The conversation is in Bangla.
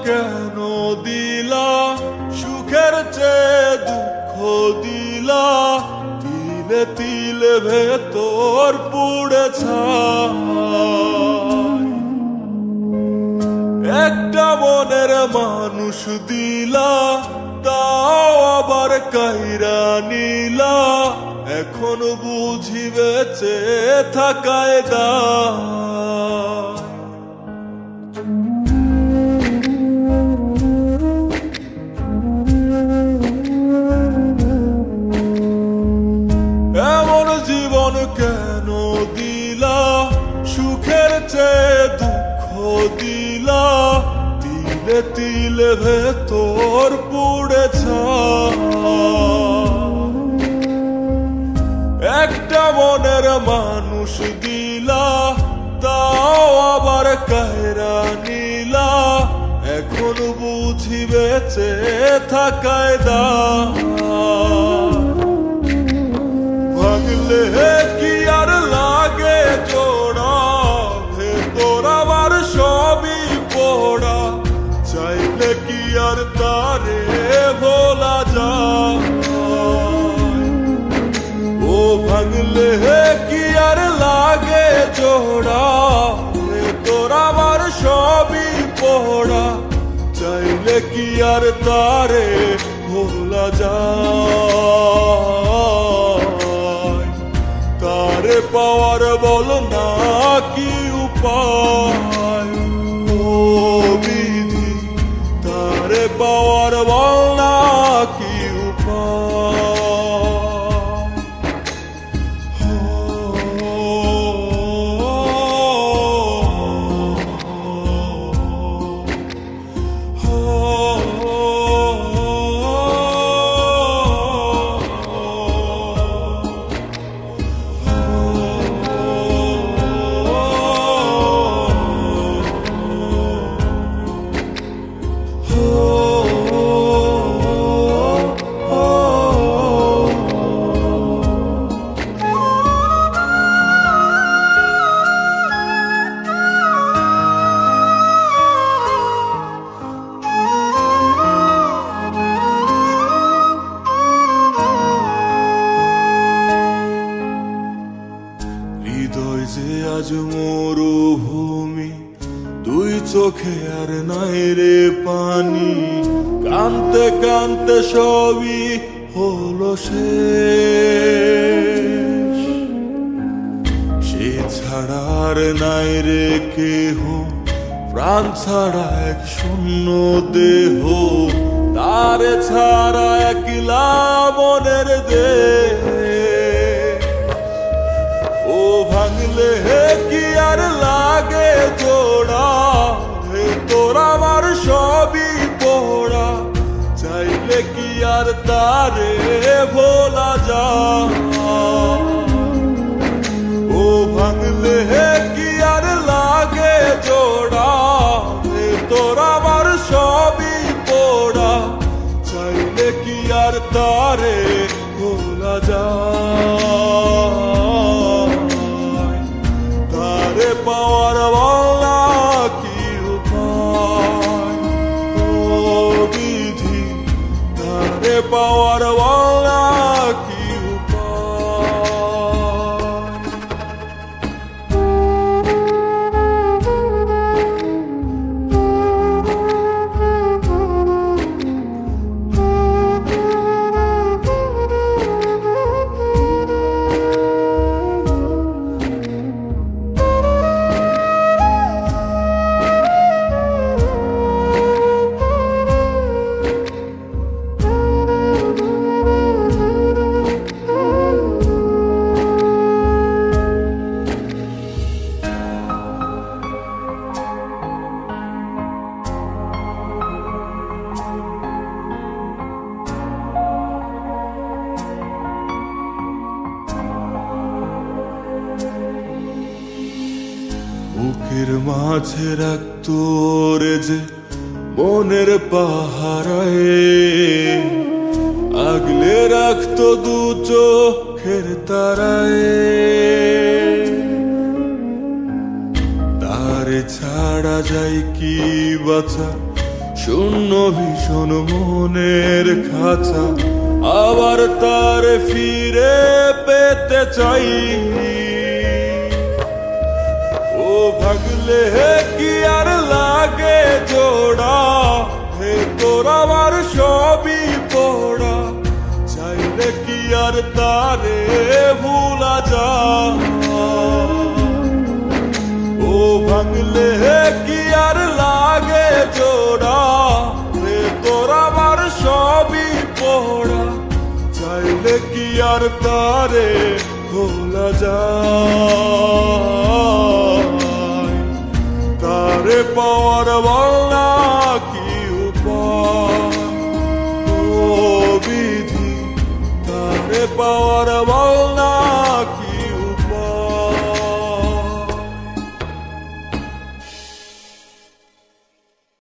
কেন দিলা সুখের চেয়ে দুঃখ দিলা তিলে তিলে ভেতর পুড়ে ছাই একটা মনের মানুষ দিলা তাও আবার কাইরা নিলা এখন বুঝি বেঁচে থাকায় দায় এমন জীবন কেন দিলা সুখের চেয়ে দুঃখ দিলা তিলে তিলে ভেতর পুড়ে ছাই একটা মনের মানুষ দিলা তাও আবার কায়রা নিলা এখন বুঝি বেঁচে থাকায় দায় ভাঙলে কি আর লাগে জোড়া ভেতর আমার সবই পোড়া চাইলে কি আর তারে ভোলা যায় ও ভাঙলে কি আর লাগে জোড়া ভেতর আমার সবই পোড়া চাইলে কি আর তারে ভোলা যায় তারে পাওয়ার বল না কি উপায় ও বিধি তারে পাওয়ার বল না কি উপায় হৃদয় যে আজ মরুভূমি দুই চোখে আর নাই রে পানি কানতে কানতে সবই হলো শেষ সে ছাড়া আর নাই রে কেহ প্রাণ ছাড়া এক শূন্য দেহ তারে ছাড়া একলা মনের দেহ ও ভাঙলে কি আর লাগে জোড়া ভেতর আমার সবই পোড়া চাইলে কি আর তারে ভোলা যায় ও ভাঙলে কি আর লাগে জোড়া ভেতর আমার সবই পোড়া চাইলে কি আর তারে ভোলা যায় তারে পাওয়ার বলা কি উপায় ও বিধি তারে পাওয়ার বলা কি বুকের মাঝে রাখতো রে যে মনের পাহারায় আগলে রাখতো দু চোখের তারায় তারে ছাড়া যায় কি বাঁচা শূন্য ভীষণ মনের খাঁচা আবার তার ফিরে পেতে চাই। ও ভাগলে কি আর লাগে জোড়া, হে তোর আমার সবই পড়া, চাইলে কি আর তারে ভুলা যায়। ও ভাঙলে কি আর লাগে জোড়া, হে তোর আমার সবই পড়া, চাইলে কি আর তারে ভোলা যায়। তারে পাওয়ার বল না কি উপায়, ও বিধি তারে পাওয়ার বল না